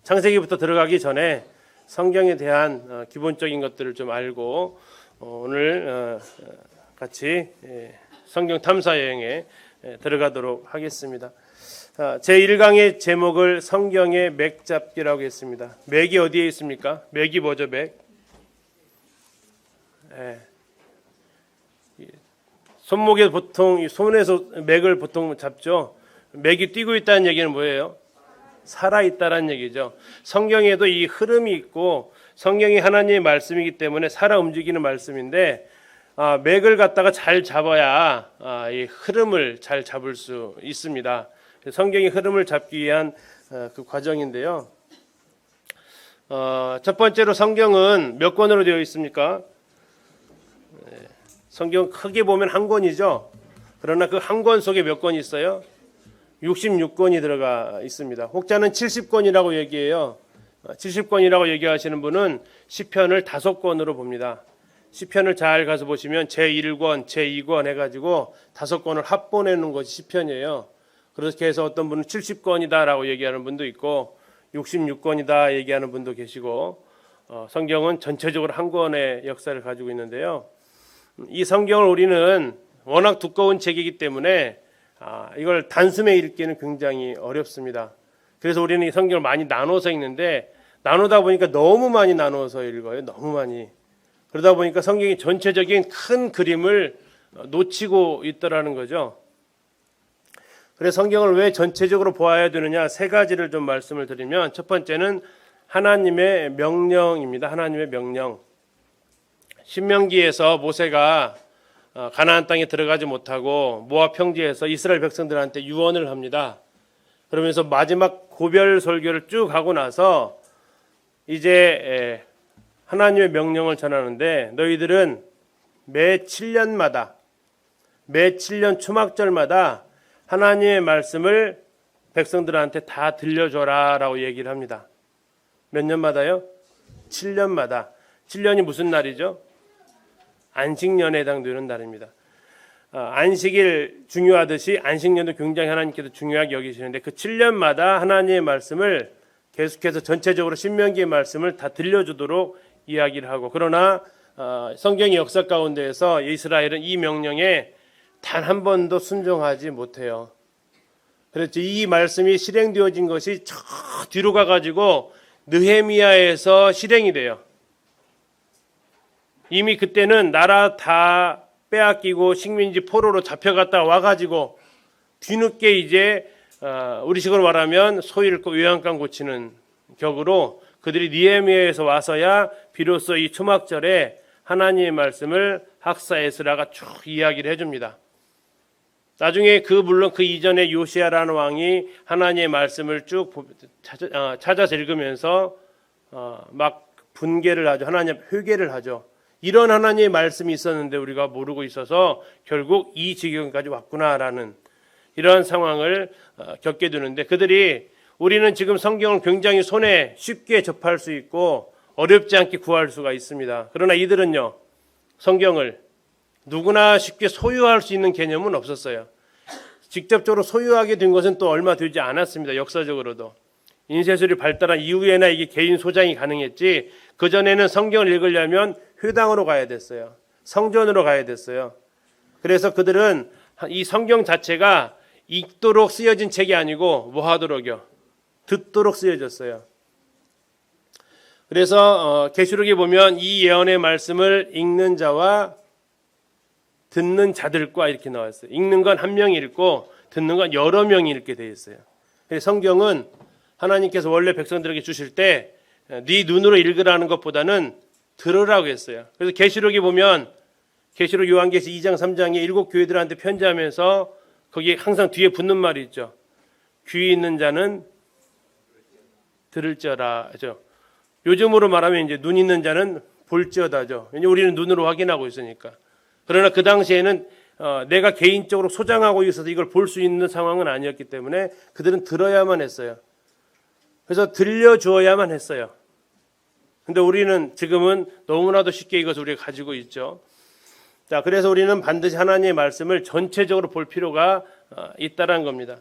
창세기부터 들어가기 전에 성경에 대한 기본적인 것들을 좀 알고 오늘 같이 성경 탐사 여행에 들어가도록 하겠습니다. 제1강의 제목을 성경의 맥 잡기라고 했습니다. 맥이 어디에 있습니까? 맥이 뭐죠? 맥? 손목에 보통 손에서 맥을 보통 잡죠. 맥이 뛰고 있다는 얘기는 뭐예요? 살아있다는 얘기죠. 성경에도 이 흐름이 있고 성경이 하나님의 말씀이기 때문에 살아 움직이는 말씀인데 맥을 갖다가 잘 잡아야 이 흐름을 잘 잡을 수 있습니다. 성경의 흐름을 잡기 위한 그 과정인데요. 첫 번째로 성경은 몇 권으로 되어 있습니까? 성경 크게 보면 한 권이죠. 그러나 그 한 권 속에 몇 권이 있어요? 66권이 들어가 있습니다. 혹자는 70권이라고 얘기해요. 70권이라고 얘기하시는 분은 시편을 5권으로 봅니다. 시편을 잘 가서 보시면 제1권, 제2권 해가지고 5권을 합본해 놓은 것이 시편이에요. 그렇게 해서 어떤 분은 70권이다라고 얘기하는 분도 있고 66권이다 얘기하는 분도 계시고 성경은 전체적으로 한 권의 역사를 가지고 있는데요. 이 성경을 우리는 워낙 두꺼운 책이기 때문에 이걸 단숨에 읽기는 굉장히 어렵습니다. 그래서 우리는 이 성경을 많이 나눠서 읽는데 나누다 보니까 너무 많이 나눠서 읽어요. 너무 많이. 그러다 보니까 성경이 전체적인 큰 그림을 놓치고 있더라는 거죠. 그래서 성경을 왜 전체적으로 보아야 되느냐 3가지를 좀 말씀을 드리면 첫 번째는 하나님의 명령입니다. 하나님의 명령. 신명기에서 모세가 가나안 땅에 들어가지 못하고 모압 평지에서 이스라엘 백성들한테 유언을 합니다. 그러면서 마지막 고별 설교를 쭉 하고 나서 이제 하나님의 명령을 전하는데 너희들은 매 7년마다 매 7년 초막절마다 하나님의 말씀을 백성들한테 다 들려줘라 라고 얘기를 합니다. 몇 년마다요? 7년마다. 7년이 무슨 날이죠? 안식년에 해당되는 날입니다. 안식일 중요하듯이 안식년도 굉장히 하나님께서 중요하게 여기시는데 그 7년마다 하나님의 말씀을 계속해서 전체적으로 신명기의 말씀을 다 들려주도록 이야기를 하고 그러나 성경의 역사 가운데에서 이스라엘은 이 명령에 단 한 번도 순종하지 못해요. 그래서 이 말씀이 실행되어진 것이 저 뒤로 가가지고 느헤미야에서 실행이 돼요. 이미 그때는 나라 다 빼앗기고 식민지 포로로 잡혀갔다 와가지고 뒤늦게 이제 우리식으로 말하면 소 잃고 요양강 고치는 격으로 그들이 느헤미야에서 와서야 비로소 이 초막절에 하나님의 말씀을 학사 에스라가 쭉 이야기를 해줍니다. 나중에 물론 그 이전에 요시야라는 왕이 하나님의 말씀을 쭉 찾아서 읽으면서 막 분개를 하죠. 하나님 회개를 하죠. 이런 하나님의 말씀이 있었는데 우리가 모르고 있어서 결국 이 지경까지 왔구나라는 이런 상황을 겪게 되는데 그들이 우리는 지금 성경을 굉장히 손에 쉽게 접할 수 있고 어렵지 않게 구할 수가 있습니다. 그러나 이들은요 성경을 누구나 쉽게 소유할 수 있는 개념은 없었어요. 직접적으로 소유하게 된 것은 또 얼마 되지 않았습니다. 역사적으로도. 인쇄술이 발달한 이후에나 이게 개인 소장이 가능했지 그전에는 성경을 읽으려면 회당으로 가야 됐어요. 성전으로 가야 됐어요. 그래서 그들은 이 성경 자체가 읽도록 쓰여진 책이 아니고 뭐 하도록요? 듣도록 쓰여졌어요. 그래서 계시록에 보면 이 예언의 말씀을 읽는 자와 듣는 자들과 이렇게 나왔어요. 읽는 건 한 명이 읽고 듣는 건 여러 명이 읽게 되어 있어요. 성경은 하나님께서 원래 백성들에게 주실 때 네 눈으로 읽으라는 것보다는 들으라고 했어요. 그래서 계시록에 보면 계시록 요한계시 2장 3장에 7 교회들한테 편지하면서 거기에 항상 뒤에 붙는 말이 있죠. 귀 있는 자는 들을지어다죠. 요즘으로 말하면 이제 눈 있는 자는 볼지어다죠. 왜냐하면 우리는 눈으로 확인하고 있으니까. 그러나 그 당시에는 내가 개인적으로 소장하고 있어서 이걸 볼 수 있는 상황은 아니었기 때문에 그들은 들어야만 했어요. 그래서 들려주어야만 했어요. 근데 우리는 지금은 너무나도 쉽게 이것을 우리가 가지고 있죠. 자, 그래서 우리는 반드시 하나님의 말씀을 전체적으로 볼 필요가 있다라는 겁니다.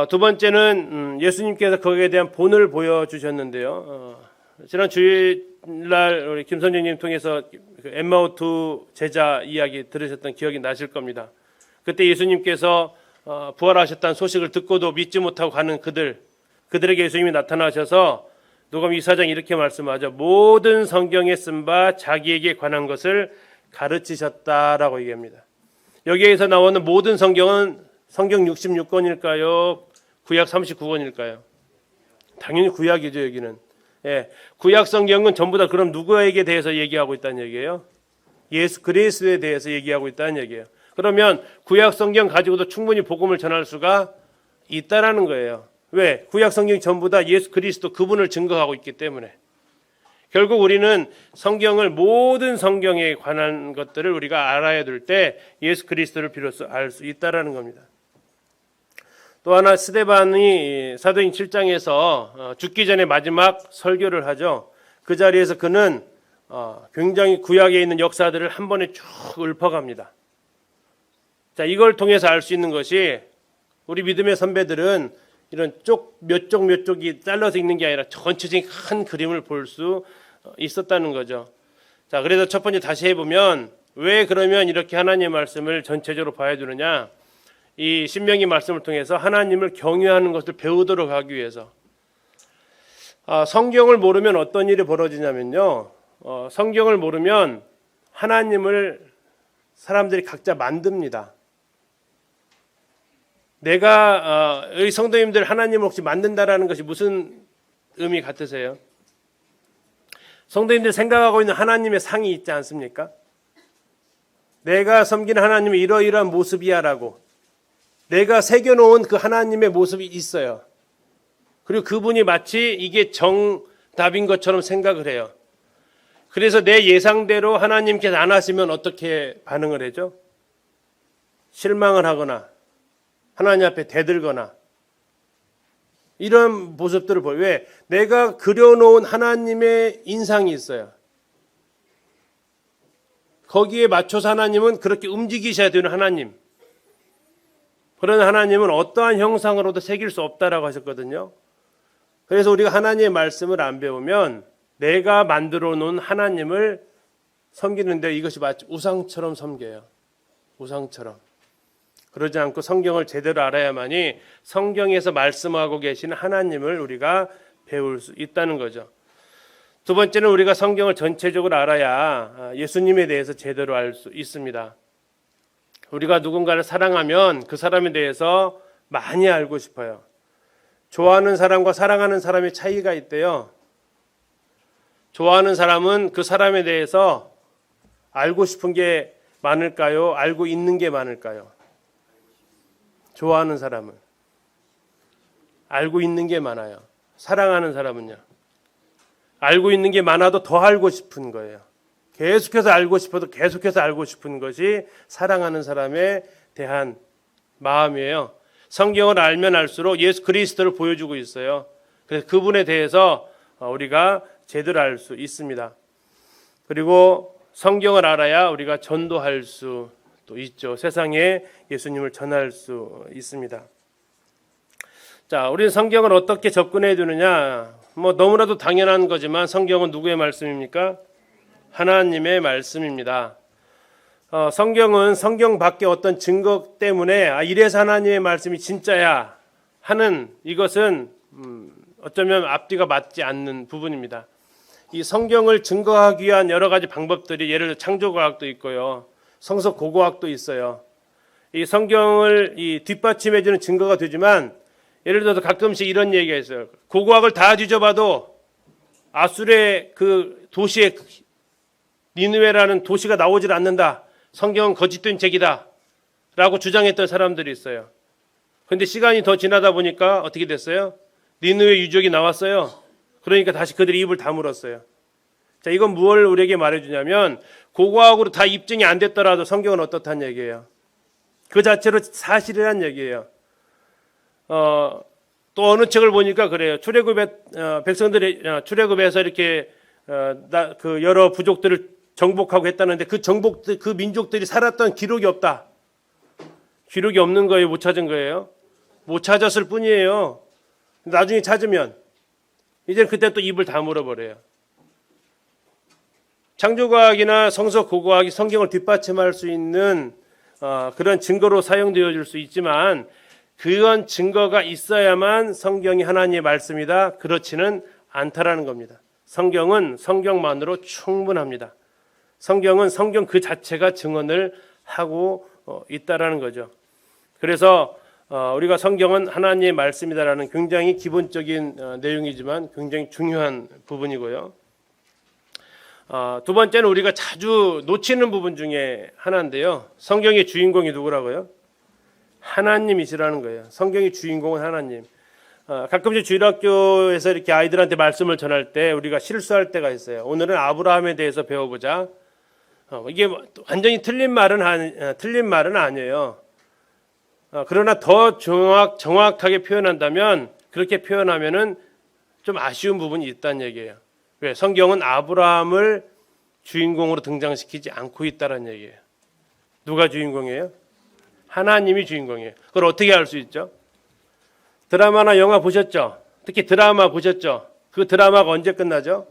두 번째는 예수님께서 거기에 대한 본을 보여주셨는데요. 지난 주일날 우리 김선재님 통해서 그 엠마오 제자 이야기 들으셨던 기억이 나실 겁니다. 그때 예수님께서 부활하셨다는 소식을 듣고도 믿지 못하고 가는 그들에게 예수님이 나타나셔서 누가복음 2사장 이렇게 말씀하죠. 모든 성경에 쓴 바 자기에게 관한 것을 가르치셨다라고 얘기합니다. 여기에서 나오는 모든 성경은 성경 66권일까요? 구약 39권일까요? 당연히 구약이죠, 여기는. 예, 구약 성경은 전부 다 그럼 누구에게 대해서 얘기하고 있다는 얘기예요? 예수 그리스도에 대해서 얘기하고 있다는 얘기예요. 그러면 구약 성경 가지고도 충분히 복음을 전할 수가 있다라는 거예요. 왜? 구약 성경이 전부 다 예수 그리스도 그분을 증거하고 있기 때문에. 결국 우리는 성경을 모든 성경에 관한 것들을 우리가 알아야 될 때 예수 그리스도를 비로소 알 수 있다라는 겁니다. 또 하나 스데반이 사도행 7장에서 죽기 전에 마지막 설교를 하죠. 그 자리에서 그는 굉장히 구약에 있는 역사들을 한 번에 쭉 읊어갑니다. 자, 이걸 통해서 알 수 있는 것이 우리 믿음의 선배들은 이런 몇 쪽이 잘라서 있는 게 아니라 전체적인 큰 그림을 볼 수 있었다는 거죠. 자, 그래서 첫 번째 다시 해보면 왜 그러면 이렇게 하나님의 말씀을 전체적으로 봐야 되느냐? 이 신명기 말씀을 통해서 하나님을 경외하는 것을 배우도록 하기 위해서 성경을 모르면 어떤 일이 벌어지냐면요. 성경을 모르면 하나님을 사람들이 각자 만듭니다. 내가 여기 성도님들 하나님을 혹시 만든다라는 것이 무슨 의미 같으세요? 성도님들 생각하고 있는 하나님의 상이 있지 않습니까? 내가 섬기는 하나님이 이러이러한 모습이야라고 내가 새겨놓은 그 하나님의 모습이 있어요. 그리고 그분이 마치 이게 정답인 것처럼 생각을 해요. 그래서 내 예상대로 하나님께서 안 하시면 어떻게 반응을 하죠? 실망을 하거나 하나님 앞에 대들거나 이런 모습들을 보여. 왜? 내가 그려놓은 하나님의 인상이 있어요. 거기에 맞춰서 하나님은 그렇게 움직이셔야 되는 하나님. 그런 하나님은 어떠한 형상으로도 새길 수 없다라고 하셨거든요. 그래서 우리가 하나님의 말씀을 안 배우면 내가 만들어 놓은 하나님을 섬기는데 이것이 마치 우상처럼 섬겨요. 우상처럼. 그러지 않고 성경을 제대로 알아야만이 성경에서 말씀하고 계시는 하나님을 우리가 배울 수 있다는 거죠. 두 번째는 우리가 성경을 전체적으로 알아야 예수님에 대해서 제대로 알 수 있습니다. 우리가 누군가를 사랑하면 그 사람에 대해서 많이 알고 싶어요. 좋아하는 사람과 사랑하는 사람의 차이가 있대요. 좋아하는 사람은 그 사람에 대해서 알고 싶은 게 많을까요? 알고 있는 게 많을까요? 좋아하는 사람은 알고 있는 게 많아요. 사랑하는 사람은요. 알고 있는 게 많아도 더 알고 싶은 거예요. 계속해서 알고 싶어도 계속해서 알고 싶은 것이 사랑하는 사람에 대한 마음이에요. 성경을 알면 알수록 예수 그리스도를 보여주고 있어요. 그래서 그분에 대해서 우리가 제대로 알 수 있습니다. 그리고 성경을 알아야 우리가 전도할 수 또 있죠. 세상에 예수님을 전할 수 있습니다. 자, 우리는 성경을 어떻게 접근해야 되느냐? 너무나도 당연한 거지만 성경은 누구의 말씀입니까? 하나님의 말씀입니다. 성경은 성경 밖에 어떤 증거 때문에 이래서 하나님의 말씀이 진짜야 하는 이것은 어쩌면 앞뒤가 맞지 않는 부분입니다. 이 성경을 증거하기 위한 여러 가지 방법들이 예를 들어 창조과학도 있고요. 성서 고고학도 있어요. 이 성경을 뒷받침해주는 증거가 되지만 예를 들어서 가끔씩 이런 얘기가 있어요. 고고학을 다 뒤져봐도 아수르의 그 도시의 니느웨라는 도시가 나오질 않는다. 성경은 거짓된 책이다. 라고 주장했던 사람들이 있어요. 그런데 시간이 더 지나다 보니까 어떻게 됐어요? 니느웨 유적이 나왔어요. 그러니까 다시 그들이 입을 다물었어요. 자, 이건 무엇을 우리에게 말해주냐면 고고학으로 다 입증이 안 됐더라도 성경은 어떻다는 얘기예요. 그 자체로 사실이란 얘기예요. 또 어느 책을 보니까 그래요. 백성들이 출애굽에서 이렇게 그 여러 부족들을 정복하고 했다는데 그 민족들이 살았던 기록이 없다. 기록이 없는 거예요? 못 찾은 거예요? 못 찾았을 뿐이에요. 나중에 찾으면 이제 그때 또 입을 다물어버려요. 창조과학이나 성서고고학이 성경을 뒷받침할 수 있는 그런 증거로 사용되어질 수 있지만 그런 증거가 있어야만 성경이 하나님의 말씀이다. 그렇지는 않다라는 겁니다. 성경은 성경만으로 충분합니다. 성경은 성경 그 자체가 증언을 하고 있다라는 거죠. 그래서 우리가 성경은 하나님의 말씀이다라는 굉장히 기본적인 내용이지만 굉장히 중요한 부분이고요. 두 번째는 우리가 자주 놓치는 부분 중에 하나인데요. 성경의 주인공이 누구라고요? 하나님이시라는 거예요. 성경의 주인공은 하나님. 가끔씩 주일학교에서 이렇게 아이들한테 말씀을 전할 때 우리가 실수할 때가 있어요. 오늘은 아브라함에 대해서 배워보자. 이게 완전히 틀린 말은 아니에요. 그러나 더 정확하게 표현한다면 그렇게 표현하면은 좀 아쉬운 부분이 있다는 얘기예요. 왜? 성경은 아브라함을 주인공으로 등장시키지 않고 있다는 얘기예요. 누가 주인공이에요? 하나님이 주인공이에요. 그걸 어떻게 알 수 있죠? 드라마나 영화 보셨죠? 특히 드라마 보셨죠? 그 드라마가 언제 끝나죠?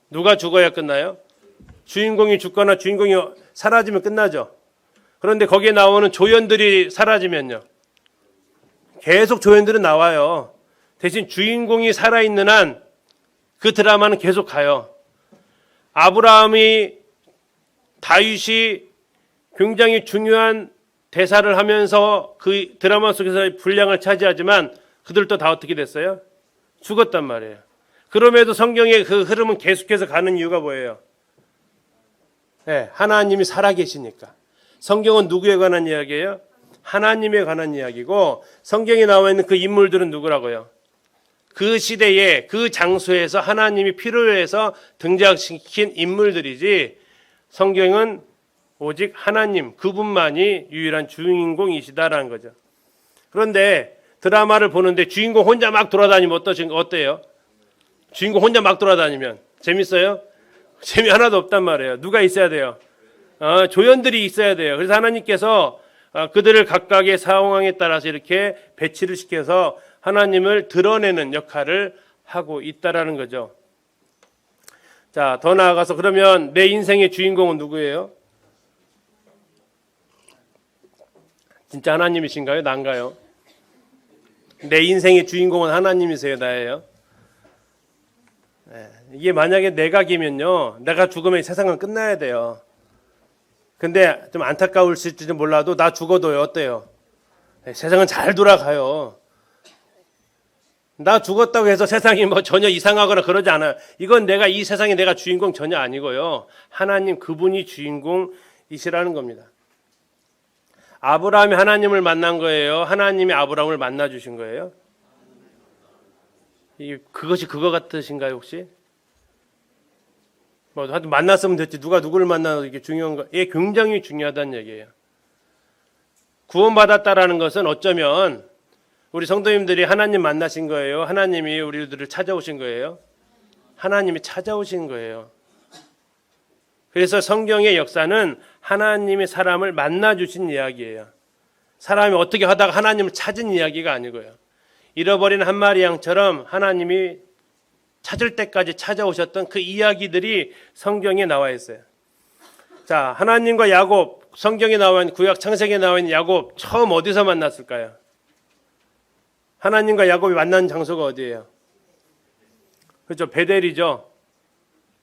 누가 죽어야 끝나요? 주인공이 죽거나 주인공이 사라지면 끝나죠. 그런데 거기에 나오는 조연들이 사라지면요. 계속 조연들은 나와요. 대신 주인공이 살아있는 한 그 드라마는 계속 가요. 아브라함이 다윗이 굉장히 중요한 대사를 하면서 그 드라마 속에서 분량을 차지하지만 그들도 다 어떻게 됐어요? 죽었단 말이에요. 그럼에도 성경의 그 흐름은 계속해서 가는 이유가 뭐예요? 네, 하나님이 살아계시니까. 성경은 누구에 관한 이야기예요? 하나님에 관한 이야기고 성경에 나와 있는 그 인물들은 누구라고요? 그 시대에 그 장소에서 하나님이 필요로 해서 등장시킨 인물들이지 성경은 오직 하나님 그분만이 유일한 주인공이시다라는 거죠. 그런데 드라마를 보는데 주인공 혼자 막 돌아다니면 어때요? 주인공 혼자 막 돌아다니면 재밌어요? 재미 하나도 없단 말이에요. 누가 있어야 돼요? 조연들이 있어야 돼요. 그래서 하나님께서 그들을 각각의 상황에 따라서 이렇게 배치를 시켜서 하나님을 드러내는 역할을 하고 있다라는 거죠. 자, 더 나아가서 그러면 내 인생의 주인공은 누구예요? 진짜 하나님이신가요? 난가요? 내 인생의 주인공은 하나님이세요? 나예요? 이게 만약에 내각이면요, 내가 죽으면 세상은 끝나야 돼요. 근데 좀 안타까울지 몰라도 나 죽어도요, 어때요? 세상은 잘 돌아가요. 나 죽었다고 해서 세상이 뭐 전혀 이상하거나 그러지 않아요. 이건 내가 이 세상에 내가 주인공 전혀 아니고요. 하나님 그분이 주인공이시라는 겁니다. 아브라함이 하나님을 만난 거예요? 하나님이 아브라함을 만나 주신 거예요? 그것이 그거 같으신가요, 혹시? 뭐 하여튼 만났으면 됐지. 누가 누구를 만나서 이게 중요한 거. 이게 굉장히 중요하다는 얘기예요. 구원받았다라는 것은 어쩌면 우리 성도님들이 하나님 만나신 거예요? 하나님이 우리들을 찾아오신 거예요? 하나님이 찾아오신 거예요. 그래서 성경의 역사는 하나님이 사람을 만나 주신 이야기예요. 사람이 어떻게 하다가 하나님을 찾은 이야기가 아니고요. 잃어버린 한 마리 양처럼 하나님이 찾을 때까지 찾아오셨던 그 이야기들이 성경에 나와 있어요. 자, 하나님과 야곱, 성경에 나와 있는 구약 창세기에 나와 있는 야곱 처음 어디서 만났을까요? 하나님과 야곱이 만난 장소가 어디예요? 그렇죠. 베델이죠.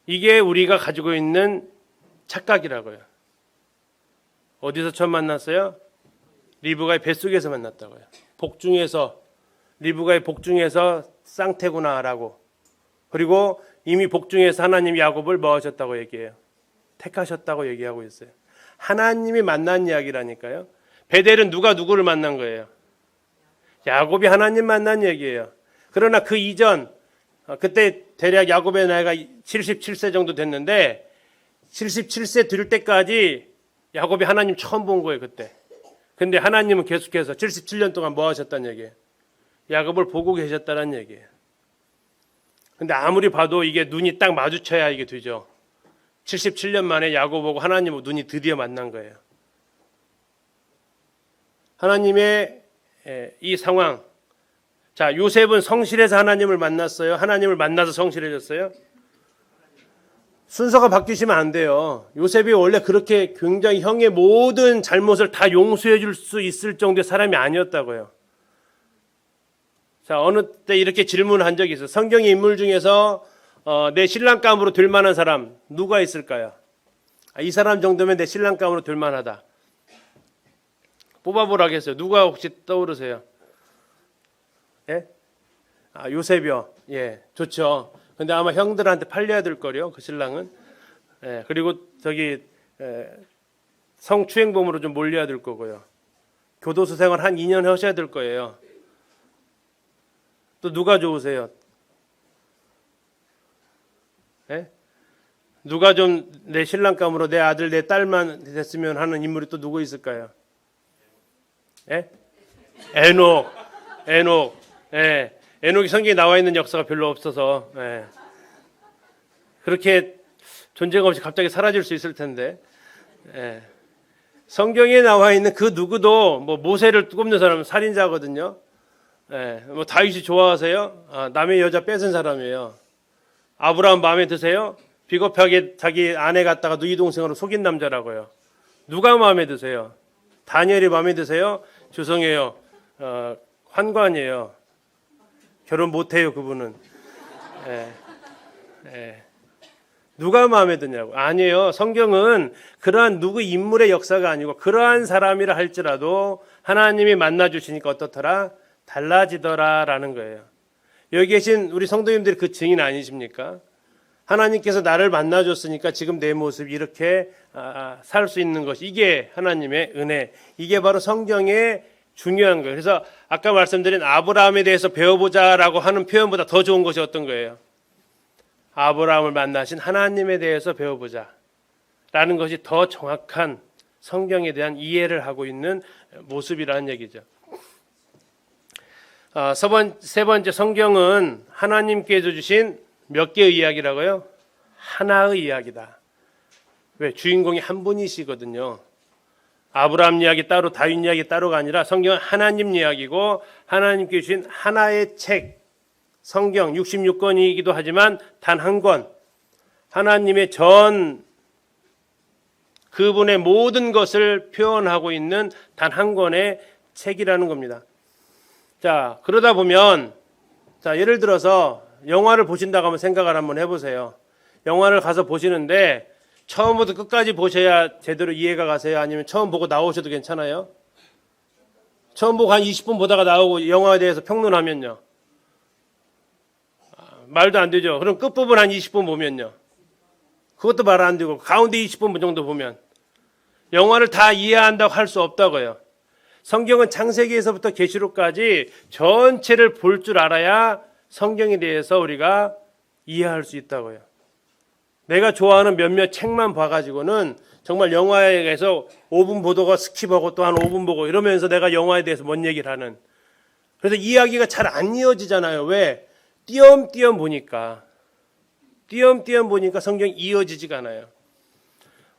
이게 우리가 가지고 있는 착각이라고요. 어디서 처음 만났어요? 리브가의 뱃속에서 만났다고요. 복중에서, 리브가의 복중에서 쌍태구나라고. 그리고 이미 복중에서 하나님이 야곱을 뭐 하셨다고 얘기해요? 택하셨다고 얘기하고 있어요. 하나님이 만난 이야기라니까요. 베델은 누가 누구를 만난 거예요? 야곱이 하나님 만난 얘기예요. 그러나 그 이전, 그때 대략 야곱의 나이가 77세 정도 됐는데 77세 될 때까지 야곱이 하나님 처음 본 거예요, 그때. 근데 하나님은 계속해서 77년 동안 뭐 하셨다는 얘기예요? 야곱을 보고 계셨다는 얘기예요. 근데 아무리 봐도 이게 눈이 딱 마주쳐야 이게 되죠. 77년 만에 야곱하고 하나님하고 눈이 드디어 만난 거예요. 하나님의 이 상황. 자, 요셉은 성실해서 하나님을 만났어요? 하나님을 만나서 성실해졌어요? 순서가 바뀌시면 안 돼요. 요셉이 원래 그렇게 굉장히 형의 모든 잘못을 다 용서해 줄 수 있을 정도의 사람이 아니었다고요. 자, 어느 때 이렇게 질문을 한 적이 있어요. 성경의 인물 중에서 내 신랑감으로 될 만한 사람 누가 있을까요? 이 사람 정도면 내 신랑감으로 될 만하다. 뽑아보라겠어요. 누가 혹시 떠오르세요? 예? 요셉이요. 예, 좋죠. 근데 아마 형들한테 팔려야 될 거요. 그 신랑은. 예, 그리고 저기 성추행범으로 좀 몰려야 될 거고요. 교도소 생활 한 2년 하셔야 될 거예요. 또 누가 좋으세요? 예? 누가 좀 내 신랑감으로 내 아들 내 딸만 됐으면 하는 인물이 또 누구 있을까요? 예? 에녹. 예. 에녹이 성경에 나와 있는 역사가 별로 없어서 예. 그렇게 존재가 없이 갑자기 사라질 수 있을 텐데 예. 성경에 나와 있는 그 누구도 뭐 모세를 꼽는 사람은 살인자거든요. 예. 뭐 다윗이 좋아하세요? 남의 여자 뺏은 사람이에요. 아브라함 마음에 드세요? 비겁하게 자기 아내 갖다가 누이 동생으로 속인 남자라고요. 누가 마음에 드세요? 다니엘이 마음에 드세요? 죄송해요. 환관이에요. 결혼 못해요, 그분은. 누가 마음에 드냐고. 아니에요. 성경은 그러한 누구 인물의 역사가 아니고 그러한 사람이라 할지라도 하나님이 만나주시니까 어떻더라? 달라지더라라는 거예요. 여기 계신 우리 성도님들이 그 증인 아니십니까? 하나님께서 나를 만나줬으니까 지금 내 모습이 이렇게 살 수 있는 것이 이게 하나님의 은혜. 이게 바로 성경의 중요한 거예요. 그래서 아까 말씀드린 아브라함에 대해서 배워보자라고 하는 표현보다 더 좋은 것이 어떤 거예요? 아브라함을 만나신 하나님에 대해서 배워보자 라는 것이 더 정확한 성경에 대한 이해를 하고 있는 모습이라는 얘기죠. 세 번째, 성경은 하나님께서 주신 몇 개의 이야기라고요? 하나의 이야기다. 왜? 주인공이 한 분이시거든요. 아브라함 이야기 따로 다윗 이야기 따로가 아니라 성경은 하나님 이야기고 하나님께 주신 하나의 책, 성경 66권이기도 하지만 단 한 권, 하나님의 전 그분의 모든 것을 표현하고 있는 단 한 권의 책이라는 겁니다. 자, 그러다 보면 예를 들어서 영화를 보신다고 하면 생각을 한번 해보세요. 영화를 가서 보시는데 처음부터 끝까지 보셔야 제대로 이해가 가세요? 아니면 처음 보고 나오셔도 괜찮아요? 처음 보고 한 20분 보다가 나오고 영화에 대해서 평론하면요. 말도 안 되죠. 그럼 끝부분 한 20분 보면요. 그것도 말 안 되고 가운데 20분 정도 보면 영화를 다 이해한다고 할 수 없다고요. 성경은 창세기에서부터 계시록까지 전체를 볼 줄 알아야 성경에 대해서 우리가 이해할 수 있다고요. 내가 좋아하는 몇몇 책만 봐가지고는 정말 영화에서 5분 보다가 스킵하고 또 한 5분 보고 이러면서 내가 영화에 대해서 뭔 얘기를 하는. 그래서 이야기가 잘 안 이어지잖아요. 왜? 띄엄띄엄 보니까 성경이 이어지지가 않아요.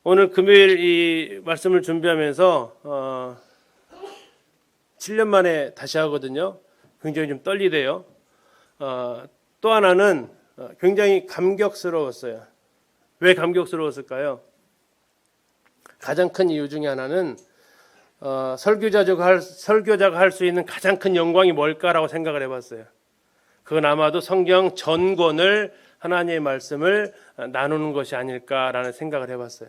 오늘 금요일 이 말씀을 준비하면서 7년 만에 다시 하거든요. 굉장히 좀 떨리대요. 또 하나는 굉장히 감격스러웠어요. 왜 감격스러웠을까요? 가장 큰 이유 중에 하나는 설교자가 할 수 있는 가장 큰 영광이 뭘까라고 생각을 해봤어요. 그건 아마도 성경 전권을 하나님의 말씀을 나누는 것이 아닐까라는 생각을 해봤어요.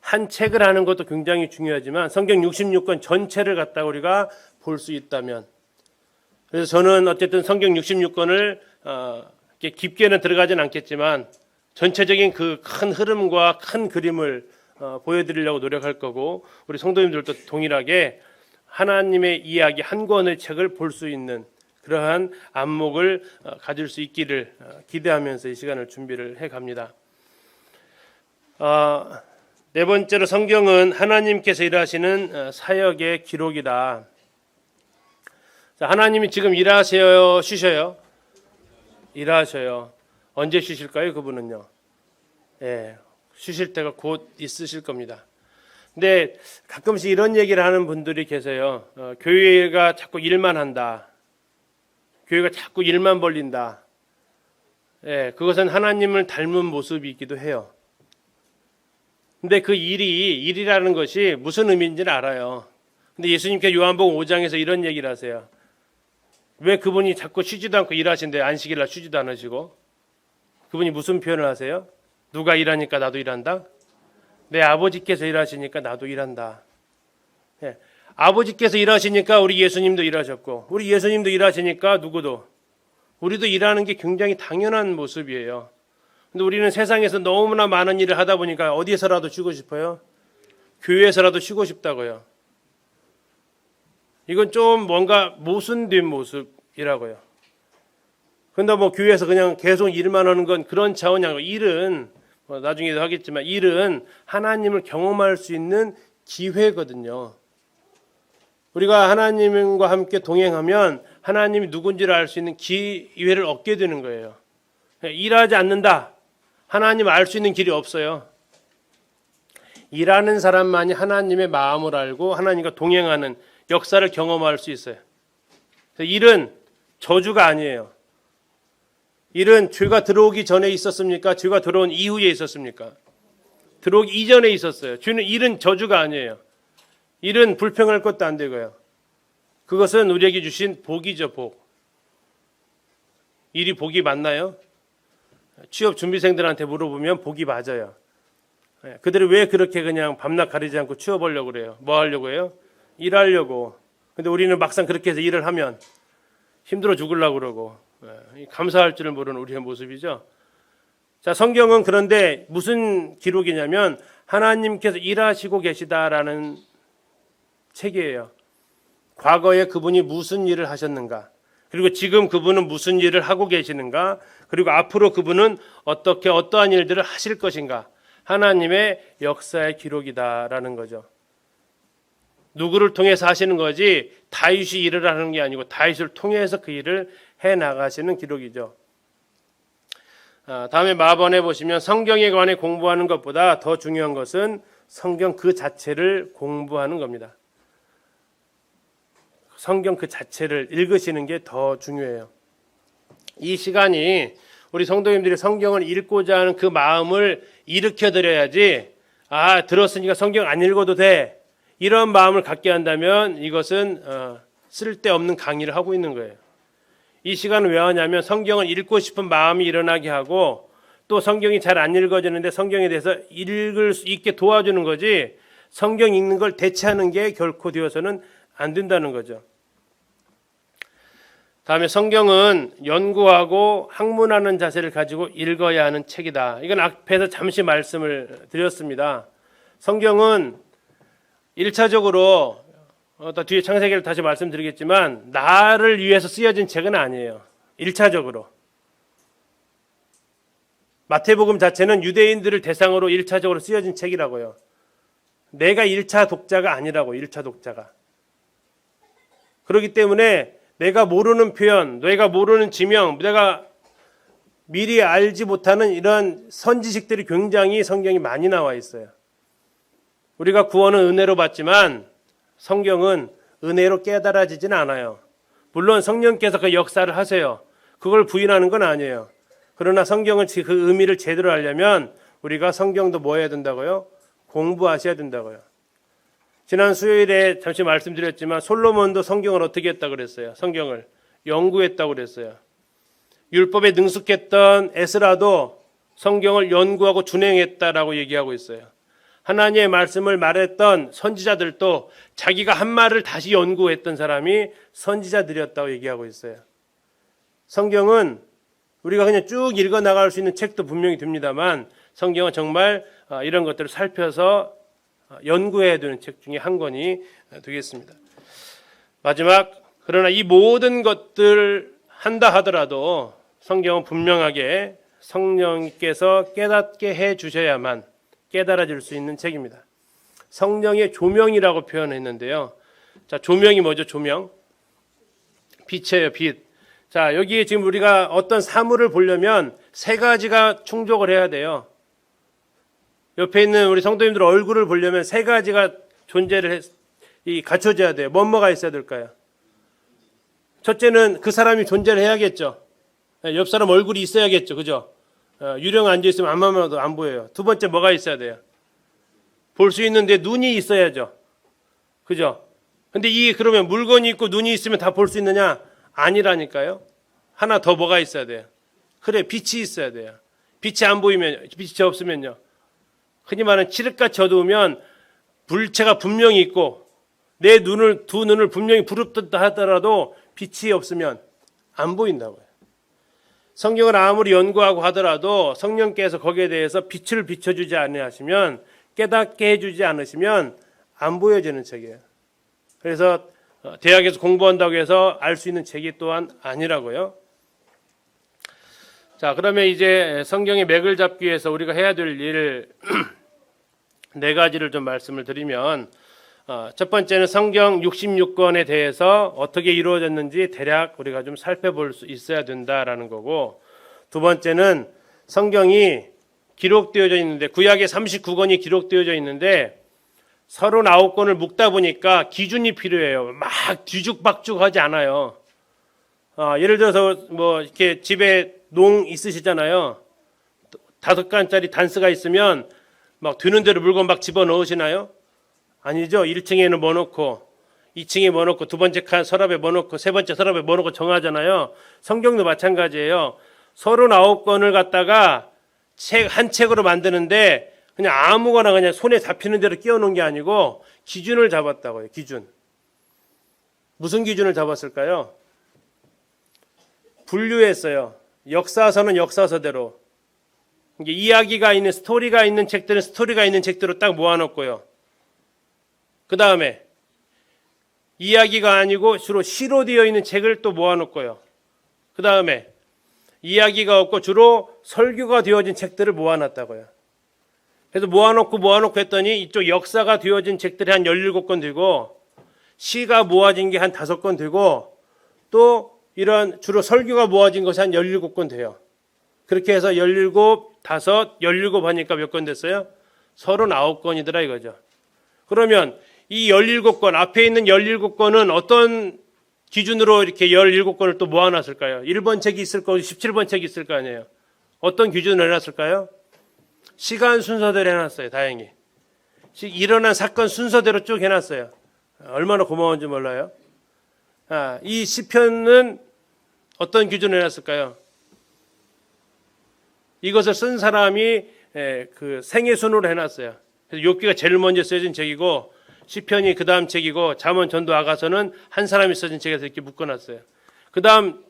한 책을 하는 것도 굉장히 중요하지만 성경 66권 전체를 갖다 우리가 볼 수 있다면, 그래서 저는 어쨌든 성경 66권을 깊게는 들어가진 않겠지만 전체적인 그 큰 흐름과 큰 그림을 보여드리려고 노력할 거고, 우리 성도님들도 동일하게 하나님의 이야기 한 권의 책을 볼 수 있는 그러한 안목을 가질 수 있기를 기대하면서 이 시간을 준비를 해갑니다. 네 번째로, 성경은 하나님께서 일하시는 사역의 기록이다. 자, 하나님이 지금 일하세요, 쉬셔요? 일하셔요. 언제 쉬실까요? 그분은요. 예, 쉬실 때가 곧 있으실 겁니다. 근데 가끔씩 이런 얘기를 하는 분들이 계세요. 교회가 자꾸 일만 한다. 교회가 자꾸 일만 벌린다. 예, 그것은 하나님을 닮은 모습이기도 해요. 근데 그 일이라는 것이 무슨 의미인지는 알아요. 근데 예수님께서 요한복음 5장에서 이런 얘기를 하세요. 왜 그분이 자꾸 쉬지도 않고 일하신대요? 안식일날 쉬지도 않으시고. 그분이 무슨 표현을 하세요? 누가 일하니까 나도 일한다? 내 아버지께서 일하시니까 나도 일한다. 예. 아버지께서 일하시니까 우리 예수님도 일하셨고, 우리 예수님도 일하시니까 누구도, 우리도 일하는 게 굉장히 당연한 모습이에요. 근데 우리는 세상에서 너무나 많은 일을 하다 보니까 어디에서라도 쉬고 싶어요? 교회에서라도 쉬고 싶다고요. 이건 좀 뭔가 모순된 모습이라고요. 근데 뭐 교회에서 그냥 계속 일만 하는 건 그런 차원이 아니고, 일은 나중에도 하겠지만 일은 하나님을 경험할 수 있는 기회거든요. 우리가 하나님과 함께 동행하면 하나님이 누군지를 알 수 있는 기회를 얻게 되는 거예요. 일하지 않는다. 하나님 알 수 있는 길이 없어요. 일하는 사람만이 하나님의 마음을 알고 하나님과 동행하는 역사를 경험할 수 있어요. 일은 저주가 아니에요. 일은 죄가 들어오기 전에 있었습니까? 죄가 들어온 이후에 있었습니까? 들어오기 이전에 있었어요. 일은 저주가 아니에요. 일은 불평할 것도 안 되고요. 그것은 우리에게 주신 복이죠, 복. 일이 복이 맞나요? 취업 준비생들한테 물어보면 복이 맞아요. 그들이 왜 그렇게 그냥 밤낮 가리지 않고 취업하려고 그래요? 뭐 하려고 해요? 일하려고. 근데 우리는 막상 그렇게 해서 일을 하면 힘들어 죽으려고 그러고, 감사할 줄을 모르는 우리의 모습이죠. 자, 성경은 그런데 무슨 기록이냐면 하나님께서 일하시고 계시다라는 책이에요. 과거에 그분이 무슨 일을 하셨는가, 그리고 지금 그분은 무슨 일을 하고 계시는가, 그리고 앞으로 그분은 어떠한 일들을 하실 것인가, 하나님의 역사의 기록이다라는 거죠. 누구를 통해서 하시는 거지 다윗이 일을 하는 게 아니고 다윗을 통해서 그 일을 해 나가시는 기록이죠. 다음에 마번에 보시면 성경에 관해 공부하는 것보다 더 중요한 것은 성경 그 자체를 공부하는 겁니다. 성경 그 자체를 읽으시는 게 더 중요해요. 이 시간이 우리 성도님들이 성경을 읽고자 하는 그 마음을 일으켜드려야지, 들었으니까 성경 안 읽어도 돼, 이런 마음을 갖게 한다면 이것은 쓸데없는 강의를 하고 있는 거예요. 이 시간은 왜 하냐면 성경을 읽고 싶은 마음이 일어나게 하고, 또 성경이 잘 안 읽어지는데 성경에 대해서 읽을 수 있게 도와주는 거지, 성경 읽는 걸 대체하는 게 결코 되어서는 안 된다는 거죠. 다음에 성경은 연구하고 학문하는 자세를 가지고 읽어야 하는 책이다. 이건 앞에서 잠시 말씀을 드렸습니다. 성경은 1차적으로 뒤에 창세기를 다시 말씀드리겠지만 나를 위해서 쓰여진 책은 아니에요. 1차적으로. 마태복음 자체는 유대인들을 대상으로 1차적으로 쓰여진 책이라고요. 내가 1차 독자가 아니라고, 1차 독자가. 그렇기 때문에 내가 모르는 표현, 내가 모르는 지명, 내가 미리 알지 못하는 이런 선지식들이 굉장히 성경이 많이 나와 있어요. 우리가 구원은 은혜로 받지만 성경은 은혜로 깨달아지진 않아요. 물론 성령께서 그 역사를 하세요. 그걸 부인하는 건 아니에요. 그러나 성경을 그 의미를 제대로 알려면 우리가 성경도 뭐 해야 된다고요? 공부하셔야 된다고요. 지난 수요일에 잠시 말씀드렸지만 솔로몬도 성경을 어떻게 했다고 그랬어요? 성경을 연구했다고 그랬어요. 율법에 능숙했던 에스라도 성경을 연구하고 준행했다라고 얘기하고 있어요. 하나님의 말씀을 말했던 선지자들도 자기가 한 말을 다시 연구했던 사람이 선지자들이었다고 얘기하고 있어요. 성경은 우리가 그냥 쭉 읽어 나갈 수 있는 책도 분명히 됩니다만 성경은 정말 이런 것들을 살펴서 연구해야 되는 책 중에 한 권이 되겠습니다. 마지막, 그러나 이 모든 것들 한다 하더라도 성경은 분명하게 성령께서 깨닫게 해 주셔야만 깨달아질 수 있는 책입니다. 성령의 조명이라고 표현했는데요. 자, 조명이 뭐죠? 조명. 빛이에요, 빛. 자, 여기에 지금 우리가 어떤 사물을 보려면 세 가지가 충족을 해야 돼요. 옆에 있는 우리 성도님들 얼굴을 보려면 세 가지가 갖춰져야 돼요. 뭐가 있어야 될까요? 첫째는 그 사람이 존재를 해야겠죠. 옆 사람 얼굴이 있어야겠죠. 그죠? 유령 앉아있으면 앞만 봐도 안 보여요. 두 번째 뭐가 있어야 돼요? 볼 수 있는데 눈이 있어야죠. 그죠? 근데 그러면 물건이 있고 눈이 있으면 다 볼 수 있느냐? 아니라니까요. 하나 더 뭐가 있어야 돼요? 그래, 빛이 있어야 돼요. 빛이 안 보이면, 빛이 없으면요. 흔히 말하는 칠흑같이 어두우면 불체가 분명히 있고 두 눈을 분명히 부릅뜨다 하더라도 빛이 없으면 안 보인다고요. 성경을 아무리 연구하고 하더라도 성령께서 거기에 대해서 빛을 비춰주지 않으시면, 깨닫게 해주지 않으시면 안 보여지는 책이에요. 그래서 대학에서 공부한다고 해서 알 수 있는 책이 또한 아니라고요. 자, 그러면 이제 성경의 맥을 잡기 위해서 우리가 해야 될 일 네 가지를 좀 말씀을 드리면, 첫 번째는 성경 66권에 대해서 어떻게 이루어졌는지 대략 우리가 좀 살펴볼 수 있어야 된다라는 거고, 두 번째는 성경이 기록되어져 있는데, 구약에 39권이 기록되어져 있는데 39권을 묶다 보니까 기준이 필요해요. 막 뒤죽박죽하지 않아요. 예를 들어서 뭐 이렇게 집에 농 있으시잖아요. 5칸짜리 단스가 있으면 막 되는 대로 물건 막 집어넣으시나요? 아니죠. 1층에는 뭐 넣고 2층에 뭐 넣고 두 번째 칸 서랍에 뭐 넣고 세 번째 서랍에 뭐 넣고 정하잖아요. 성경도 마찬가지예요. 39권을 갖다가 한 책으로 만드는데 그냥 아무거나 그냥 손에 잡히는 대로 끼워 놓은 게 아니고 기준을 잡았다고요. 기준. 무슨 기준을 잡았을까요? 분류했어요. 역사서는 역사서대로, 이야기가 있는, 스토리가 있는 책들은 스토리가 있는 책대로 딱 모아놓고요. 그 다음에 이야기가 아니고 주로 시로 되어 있는 책을 또 모아놓고요. 그 다음에 이야기가 없고 주로 설교가 되어진 책들을 모아놨다고요. 그래서 모아놓고 했더니 이쪽 역사가 되어진 책들이 한 17권 되고, 시가 모아진 게 한 5권 되고, 또 이런 주로 설교가 모아진 것이 한 17권 돼요. 그렇게 해서 17, 5, 17 하니까 몇 권 됐어요? 39권이더라 이거죠. 그러면 이 17권, 앞에 있는 17권은 어떤 기준으로 이렇게 17권을 또 모아놨을까요? 1번 책이 있을 거고 17번 책이 있을 거 아니에요. 어떤 기준으로 해놨을까요? 시간 순서대로 해놨어요. 다행히. 일어난 사건 순서대로 쭉 해놨어요. 얼마나 고마운지 몰라요. 이 시편은 어떤 기준으로 해놨을까요? 이것을 쓴 사람이 그 생애 순으로 해놨어요. 그래서 욥기가 제일 먼저 써진 책이고, 시편이 그 다음 책이고, 잠언, 전도, 아가서는 한 사람이 써진 책에서 이렇게 묶어놨어요. 그 다음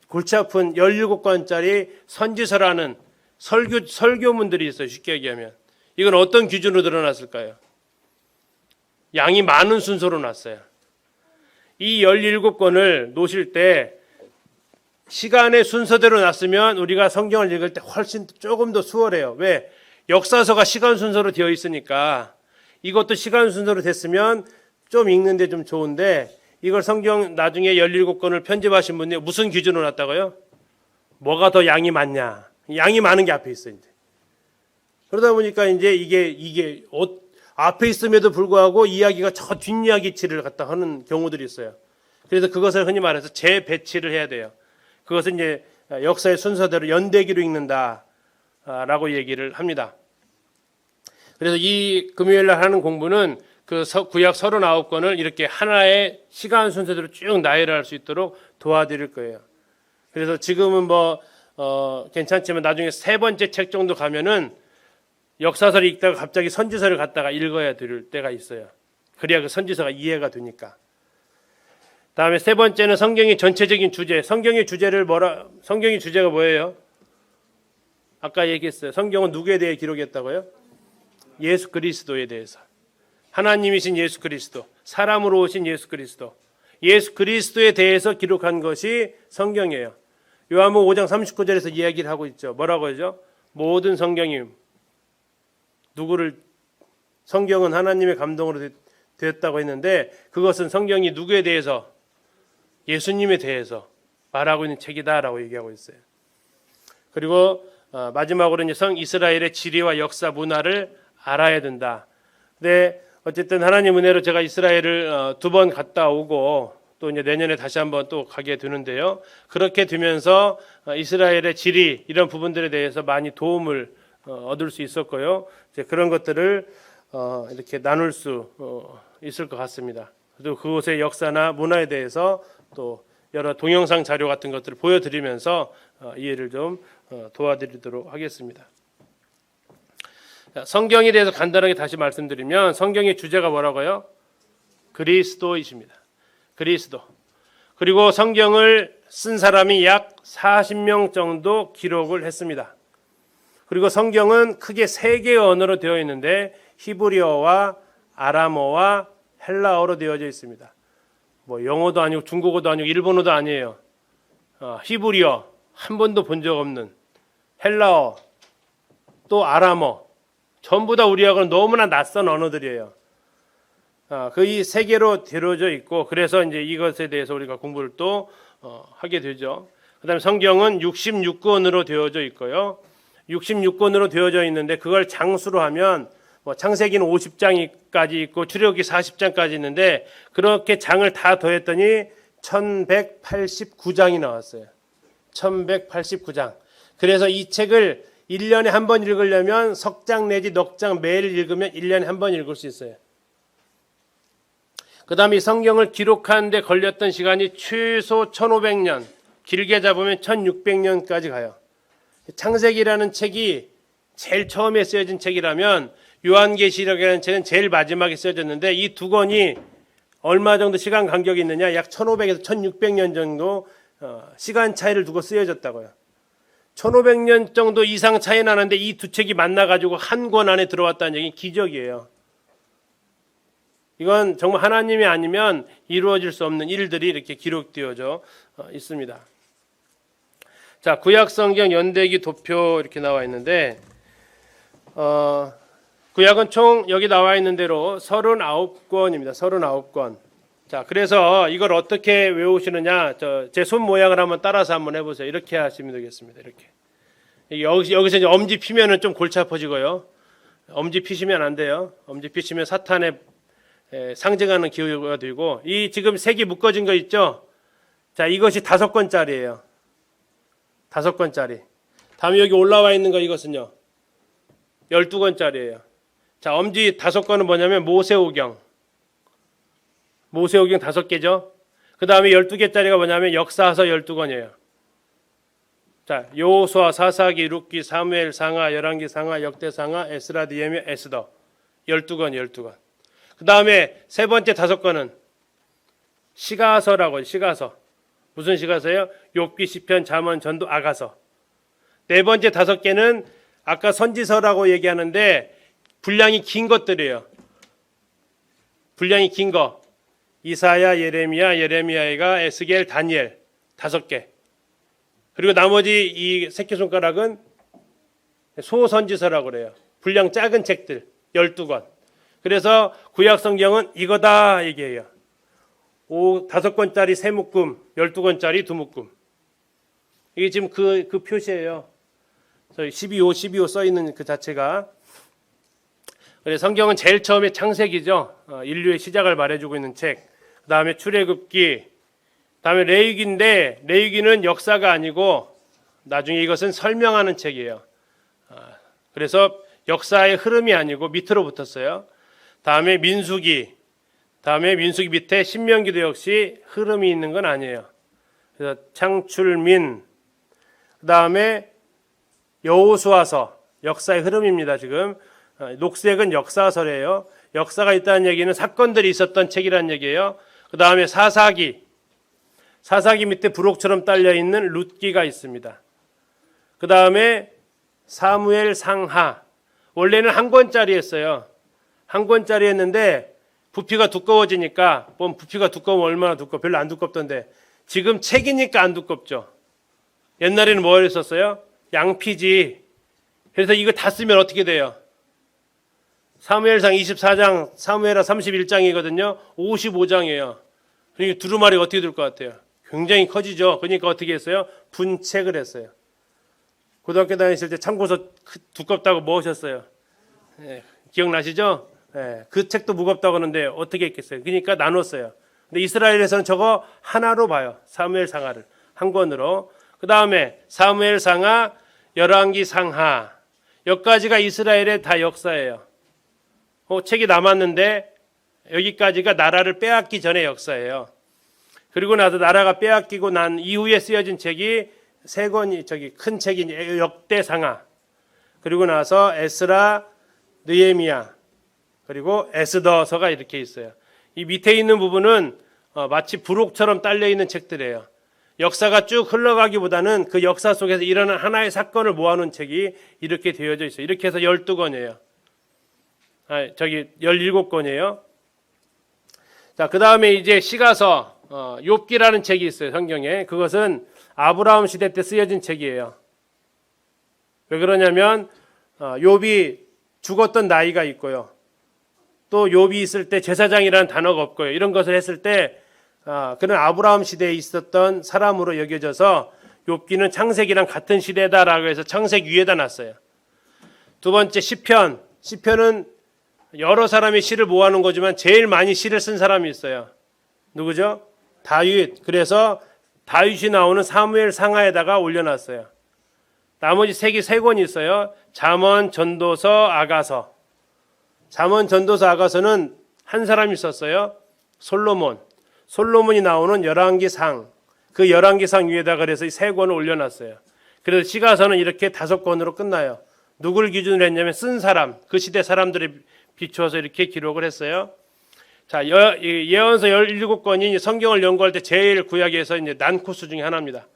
골치 아픈 17권짜리 선지서라는 설교문들이 있어요. 쉽게 얘기하면. 이건 어떤 기준으로 드러났을까요? 양이 많은 순서로 놨어요. 이 17권을 놓으실 때 시간의 순서대로 놨으면 우리가 성경을 읽을 때 훨씬 조금 더 수월해요. 왜? 역사서가 시간 순서로 되어 있으니까 이것도 시간 순서로 됐으면 좀 읽는데 좀 좋은데, 이걸 성경 나중에 17권을 편집하신 분이 무슨 기준으로 놨다고요? 뭐가 더 양이 많냐? 양이 많은 게 앞에 있어요. 이제. 그러다 보니까 이제 이게 앞에 있음에도 불구하고 이야기가 저 뒷이야기치를 갖다 하는 경우들이 있어요. 그래서 그것을 흔히 말해서 재배치를 해야 돼요. 그것은 이제 역사의 순서대로 연대기로 읽는다라고 얘기를 합니다. 그래서 이 금요일날 하는 공부는 그 구약 39권을 이렇게 하나의 시간 순서대로 쭉 나열할 수 있도록 도와드릴 거예요. 그래서 지금은 괜찮지만 나중에 세 번째 책 정도 가면은 역사서를 읽다가 갑자기 선지서를 갖다가 읽어야 될 때가 있어요. 그래야 그 선지서가 이해가 되니까. 다음에 세 번째는 성경의 전체적인 주제. 성경의 주제가 뭐예요? 아까 얘기했어요. 성경은 누구에 대해 기록했다고요? 예수 그리스도에 대해서. 하나님이신 예수 그리스도, 사람으로 오신 예수 그리스도, 예수 그리스도에 대해서 기록한 것이 성경이에요. 요한복음 5장 39절에서 이야기를 하고 있죠. 뭐라고 하죠? 모든 성경이 성경은 하나님의 감동으로 되었다고 했는데, 그것은 성경이 누구에 대해서? 예수님에 대해서 말하고 있는 책이다라고 얘기하고 있어요. 그리고 마지막으로 이제 이스라엘의 지리와 역사, 문화를 알아야 된다. 근데 어쨌든 하나님 은혜로 제가 이스라엘을 2번 갔다 오고 또 이제 내년에 다시 한번 또 가게 되는데요. 그렇게 되면서 이스라엘의 지리 이런 부분들에 대해서 많이 도움을 얻을 수 있었고요. 이제 그런 것들을 이렇게 나눌 수 있을 것 같습니다. 그리고 그곳의 역사나 문화에 대해서 또 여러 동영상 자료 같은 것들을 보여드리면서 이해를 좀 도와드리도록 하겠습니다. 성경에 대해서 간단하게 다시 말씀드리면 성경의 주제가 뭐라고요? 그리스도이십니다. 그리스도. 그리고 성경을 쓴 사람이 약 40명 정도 기록을 했습니다. 그리고 성경은 크게 3개의 언어로 되어 있는데 히브리어와 아람어와 헬라어로 되어져 있습니다. 뭐 영어도 아니고 중국어도 아니고 일본어도 아니에요. 히브리어 한 번도 본 적 없는, 헬라어 또 아람어, 전부 다 우리하고는 너무나 낯선 언어들이에요. 그 이 3개로 되어져 있고, 그래서 이제 이것에 대해서 우리가 공부를 또 하게 되죠. 그다음에 성경은 66권으로 되어져 있고요. 66권으로 되어져 있는데 그걸 장수로 하면 뭐 창세기는 50장까지 있고 출애굽기 40장까지 있는데 그렇게 장을 다 더했더니 1189장이 나왔어요. 1189장. 그래서 이 책을 1년에 한 번 읽으려면 석장 내지 넉장 매일 읽으면 1년에 한 번 읽을 수 있어요. 그 다음에 이 성경을 기록하는 데 걸렸던 시간이 최소 1500년, 길게 잡으면 1600년까지 가요. 창세기라는 책이 제일 처음에 쓰여진 책이라면 요한계시록이라는 책은 제일 마지막에 쓰여졌는데 이 2권이 얼마 정도 시간 간격이 있느냐? 약 1500에서 1600년 정도 시간 차이를 두고 쓰여졌다고요. 1500년 정도 이상 차이 나는데 이 2책이 만나가지고 한 권 안에 들어왔다는 얘기는 기적이에요. 이건 정말 하나님이 아니면 이루어질 수 없는 일들이 이렇게 기록되어져 있습니다. 자, 구약성경 연대기 도표 이렇게 나와 있는데 구약은 총 여기 나와 있는 대로 39권입니다. 39권. 자, 그래서 이걸 어떻게 외우시느냐? 제 손 모양을 한번 따라서 한번 해보세요. 이렇게 하시면 되겠습니다. 이렇게. 여기서 이제 엄지 피면은 좀 골치 아파지고요. 엄지 피시면 안 돼요. 엄지 피시면 사탄의 상징하는 기호가 되고, 이 지금 색이 묶어진 거 있죠? 자, 이것이 5권짜리예요. 5권짜리. 다음에 여기 올라와 있는 거 이것은요. 12권짜리예요. 자, 엄지 5권은 뭐냐면 모세오경. 모세오경 5개죠. 그 다음에 12개짜리가 뭐냐면 역사서 12권이에요. 자, 여호수아, 사사기, 룻기, 사무엘, 상하, 열왕기, 상하, 역대, 상하, 에스라, 느헤미야, 에스더. 12권, 12권. 그 다음에 세 번째 5권은 시가서라고, 시가서. 무슨 시가서예요? 욥기, 시편, 잠언, 전도, 아가서. 네 번째 5개는 아까 선지서라고 얘기하는데 분량이 긴 것들이에요. 분량이 긴 거. 이사야, 예레미야가, 에스겔, 다니엘 5개. 그리고 나머지 이 새끼손가락은 소선지서라고 그래요. 분량 작은 책들 12권. 그래서 구약성경은 이거다 얘기해요. 5권짜리 세 묶음, 12권짜리 두 묶음. 이게 지금 그 표시예요. 12호 써 있는 그 자체가. 그래서 성경은 제일 처음에 창세기죠. 인류의 시작을 말해주고 있는 책. 그 다음에 출애굽기. 다음에 레위기인데 레위기는 역사가 아니고 나중에 이것은 설명하는 책이에요. 그래서 역사의 흐름이 아니고 밑으로 붙었어요. 다음에 민수기. 다음에 민수기 밑에 신명기도 역시 흐름이 있는 건 아니에요. 그래서 창출민. 그 다음에 여호수아서. 역사의 흐름입니다. 지금 녹색은 역사서래요. 역사가 있다는 얘기는 사건들이 있었던 책이라는 얘기예요. 그 다음에 사사기. 사사기 밑에 부록처럼 딸려있는 룻기가 있습니다. 그 다음에 사무엘 상하. 원래는 한 권짜리였어요. 한 권짜리 했는데 부피가 두꺼워지니까, 부피가 두꺼우면 얼마나 두꺼워? 별로 안 두껍던데 지금 책이니까 안 두껍죠. 옛날에는 뭐 했었어요? 양피지. 그래서 이거 다 쓰면 어떻게 돼요? 사무엘상 24장, 사무엘하 31장이거든요. 55장이에요. 그러니까 두루마리가 어떻게 될 것 같아요? 굉장히 커지죠. 그러니까 어떻게 했어요? 분책을 했어요. 고등학교 다니실 때 참고서 두껍다고 뭐 하셨어요? 네, 기억나시죠? 예, 그 책도 무겁다고 하는데 어떻게 했겠어요? 그러니까 나눴어요. 근데 이스라엘에서는 저거 하나로 봐요. 사무엘상하를 한 권으로. 그 다음에 사무엘상하, 열왕기상하, 여기까지가 이스라엘의 다 역사예요. 책이 남았는데 여기까지가 나라를 빼앗기 전의 역사예요. 그리고 나서 나라가 빼앗기고 난 이후에 쓰여진 책이 세 권이 저기 큰 책이 역대상하, 그리고 나서 에스라, 느헤미야, 그리고 에스더서가 이렇게 있어요. 이 밑에 있는 부분은 마치 부록처럼 딸려 있는 책들이에요. 역사가 쭉 흘러가기보다는 그 역사 속에서 일어난 하나의 사건을 모아놓은 책이 이렇게 되어져 있어요. 이렇게 해서 12권이에요. 저기 17권이에요. 자, 그 다음에 이제 시가서, 욥기라는 책이 있어요. 성경에. 그것은 아브라함 시대 때 쓰여진 책이에요. 왜 그러냐면 욥이 죽었던 나이가 있고요. 또 욥이 있을 때 제사장이라는 단어가 없고요. 이런 것을 했을 때 그는 아브라함 시대에 있었던 사람으로 여겨져서 욥기는 창세기랑 같은 시대다라고 해서 창세기 위에다 놨어요. 두 번째 시편. 시편은 여러 사람이 시를 모아놓은 거지만 제일 많이 시를 쓴 사람이 있어요. 누구죠? 다윗. 그래서 다윗이 나오는 사무엘 상하에다가 올려놨어요. 나머지 책이 세 권이 있어요. 잠언, 전도서, 아가서. 잠언, 전도서, 아가서는 한 사람이 썼어요. 솔로몬. 솔로몬이 나오는 열왕기상. 그 열왕기상 위에다가 그래서 이 세 권을 올려놨어요. 그래서 시가서는 이렇게 5권으로 끝나요. 누구를 기준으로 했냐면 쓴 사람, 그 시대 사람들에 비추어서 이렇게 기록을 했어요. 자, 예언서 17권이 성경을 연구할 때 제일 구약에서 이제 난코스 중에 하나입니다.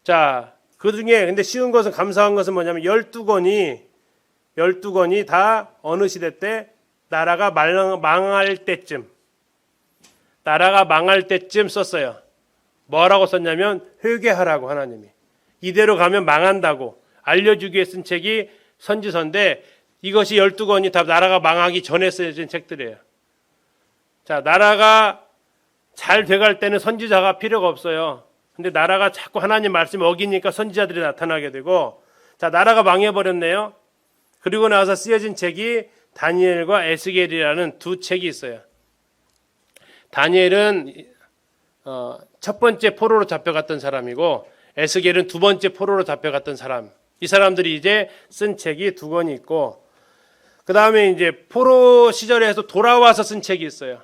자, 그 중에 근데 쉬운 것은 감사한 것은 뭐냐면 12권이 다 어느 시대 때 나라가 망할 때쯤 썼어요. 뭐라고 썼냐면 회개하라고 하나님이. 이대로 가면 망한다고 알려주기 위해 쓴 책이 선지서인데 이것이 12권이 다 나라가 망하기 전에 쓰여진 책들이에요. 자, 나라가 잘 돼갈 때는 선지자가 필요가 없어요. 근데 나라가 자꾸 하나님 말씀 어기니까 선지자들이 나타나게 되고, 자, 나라가 망해버렸네요. 그리고 나서 쓰여진 책이 다니엘과 에스겔이라는 두 책이 있어요. 다니엘은 첫 번째 포로로 잡혀갔던 사람이고 에스겔은 두 번째 포로로 잡혀갔던 사람. 이 사람들이 이제 쓴 책이 두 권이 있고, 그 다음에 이제 포로 시절에서 돌아와서 쓴 책이 있어요.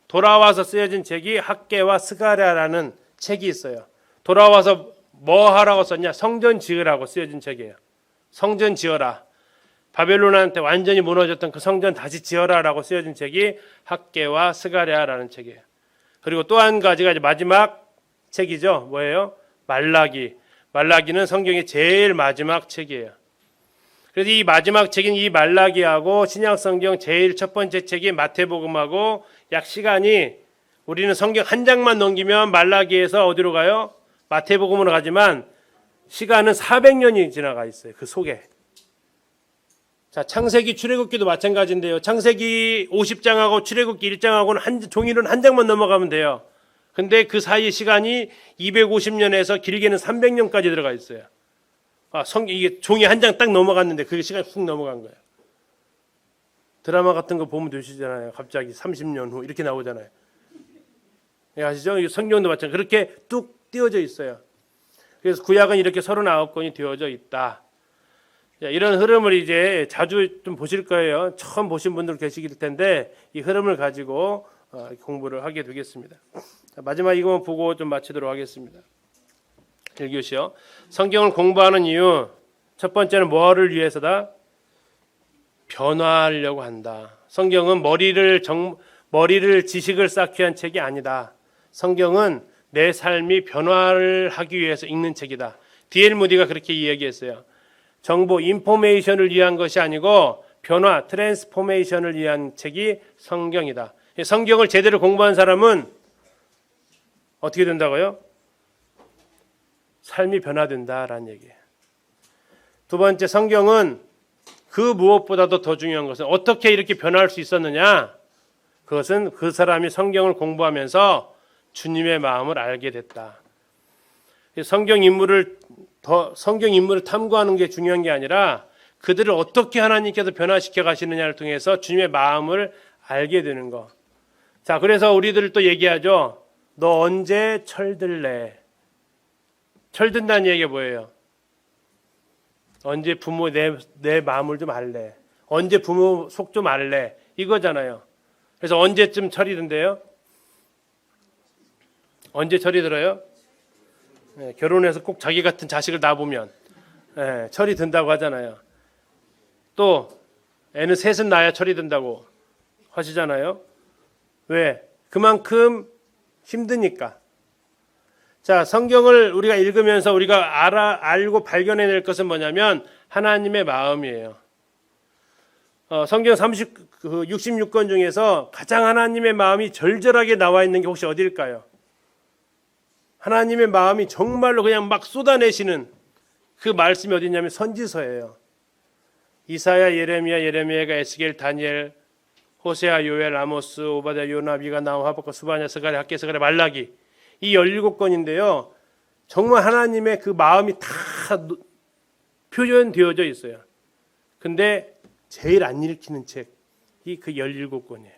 돌아와서 쓰여진 책이 학개와 스가랴라는 책이 있어요. 돌아와서 뭐 하라고 썼냐? 성전 지으라고 쓰여진 책이에요. 성전 지어라. 바벨론한테 완전히 무너졌던 그 성전 다시 지어라라고 쓰여진 책이 학개와 스가랴라는 책이에요. 그리고 또 한 가지가 이제 마지막 책이죠. 뭐예요? 말라기. 말라기는 성경의 제일 마지막 책이에요. 그래서 이 마지막 책인 이 말라기하고 신약 성경 제일 첫 번째 책이 마태복음하고 약 시간이, 우리는 성경 한 장만 넘기면 말라기에서 어디로 가요? 마태복음으로 가지만 시간은 400년이 지나가 있어요. 그 속에. 자, 창세기 출애굽기도 마찬가지인데요. 창세기 50장하고 출애굽기 1장하고는 종이는 한 장만 넘어가면 돼요. 근데 그 사이 시간이 250년에서 길게는 300년까지 들어가 있어요. 이게 종이 한 장 딱 넘어갔는데 그 시간이 훅 넘어간 거예요. 드라마 같은 거 보면 되시잖아요. 갑자기 30년 후 이렇게 나오잖아요. 예, 아시죠? 성경도 마찬가지. 그렇게 뚝 띄어져 있어요. 그래서 구약은 이렇게 39권이 되어져 있다. 이런 흐름을 이제 자주 좀 보실 거예요. 처음 보신 분들 계시길 텐데 이 흐름을 가지고 공부를 하게 되겠습니다. 마지막 이것만 보고 좀 마치도록 하겠습니다. 1교시요. 성경을 공부하는 이유, 첫 번째는 뭐를 위해서다? 변화하려고 한다. 성경은 머리를 지식을 쌓기 위한 책이 아니다. 성경은 내 삶이 변화를 하기 위해서 읽는 책이다. D.L. 무디가 그렇게 이야기했어요. 정보, 인포메이션을 위한 것이 아니고 변화, 트랜스포메이션을 위한 책이 성경이다. 성경을 제대로 공부한 사람은 어떻게 된다고요? 삶이 변화된다라는 얘기예요. 두 번째, 성경은 그 무엇보다도 더 중요한 것은 어떻게 이렇게 변화할 수 있었느냐? 그것은 그 사람이 성경을 공부하면서 주님의 마음을 알게 됐다. 성경 인물을 탐구하는 게 중요한 게 아니라 그들을 어떻게 하나님께서 변화시켜 가시느냐를 통해서 주님의 마음을 알게 되는 거. 자, 그래서 우리들 또 얘기하죠. 너 언제 철들래? 철든다는 얘기가 뭐예요? 언제 부모 내 마음을 좀 알래? 언제 부모 속 좀 알래? 이거잖아요. 그래서 언제쯤 철이 든대요? 언제 철이 들어요? 네, 결혼해서 꼭 자기 같은 자식을 낳아보면 네, 철이 든다고 하잖아요. 또 애는 셋은 낳아야 철이 든다고 하시잖아요. 왜? 그만큼 힘드니까. 자, 성경을 우리가 읽으면서 우리가 알고 발견해낼 것은 뭐냐면 하나님의 마음이에요. 성경 66권 중에서 가장 하나님의 마음이 절절하게 나와 있는 게 혹시 어딜까요? 하나님의 마음이 정말로 그냥 막 쏟아내시는 그 말씀이 어디냐면 선지서예요. 이사야, 예레미야가 에스겔, 다니엘, 호세아, 요엘, 아모스, 오바댜, 요나, 미가, 나움, 하박국, 스바냐, 스가랴, 학개, 스가랴, 말라기 이 17권인데요. 정말 하나님의 그 마음이 다 표현되어져 있어요. 근데 제일 안 읽히는 책이 그 17권이에요.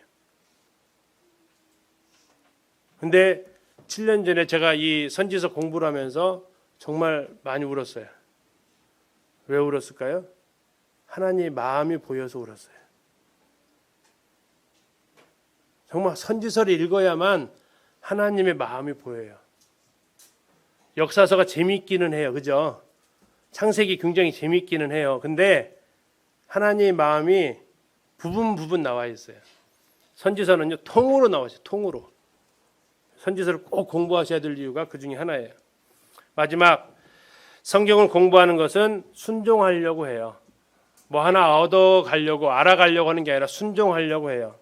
근데 7년 전에 제가 이 선지서 공부를 하면서 정말 많이 울었어요. 왜 울었을까요? 하나님의 마음이 보여서 울었어요. 정말 선지서를 읽어야만 하나님의 마음이 보여요. 역사서가 재미있기는 해요. 그죠? 창세기 굉장히 재미있기는 해요. 근데 하나님의 마음이 부분 나와 있어요. 선지서는요, 통으로 나와 있어요. 통으로. 선지서를 꼭 공부하셔야 될 이유가 그 중에 하나예요. 마지막, 성경을 공부하는 것은 순종하려고 해요. 뭐 하나 얻어가려고, 알아가려고 하는 게 아니라 순종하려고 해요.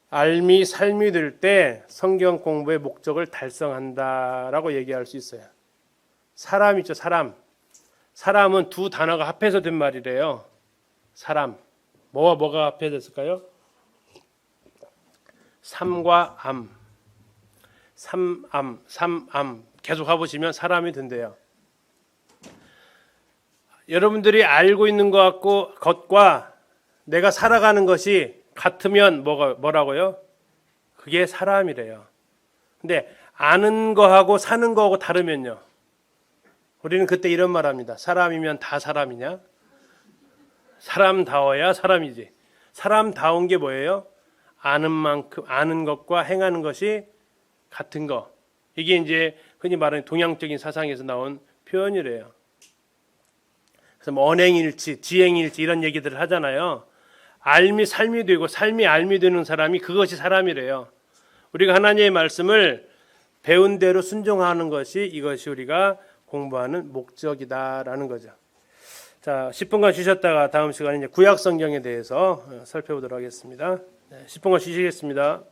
삶이 될 때 성경 공부의 목적을 달성한다라고 얘기할 수 있어요. 사람 있죠, 사람. 사람은 두 단어가 합해서 된 말이래요. 사람. 뭐와 뭐가 합해졌을까요? 삼과 암. 삼암. 계속 가보시면 사람이 된대요. 여러분들이 알고 있는 것과 내가 살아가는 것이 같으면 뭐라고요? 그게 사람이래요. 근데 아는 거하고 사는 거하고 다르면요. 우리는 그때 이런 말 합니다. 사람이면 다 사람이냐? 사람다워야 사람이지. 사람다운 게 뭐예요? 아는 만큼, 아는 것과 행하는 것이 같은 거. 이게 이제 흔히 말하는 동양적인 사상에서 나온 표현이래요. 그래서 뭐 언행일치, 지행일치 이런 얘기들을 하잖아요. 삶이 되고 삶이 알미 되는 사람이 그것이 사람이래요. 우리가 하나님의 말씀을 배운 대로 순종하는 것이 이것이 우리가 공부하는 목적이다라는 거죠. 자, 10분간 쉬셨다가 다음 시간에 이제 구약 성경에 대해서 살펴보도록 하겠습니다. 10분간 쉬시겠습니다.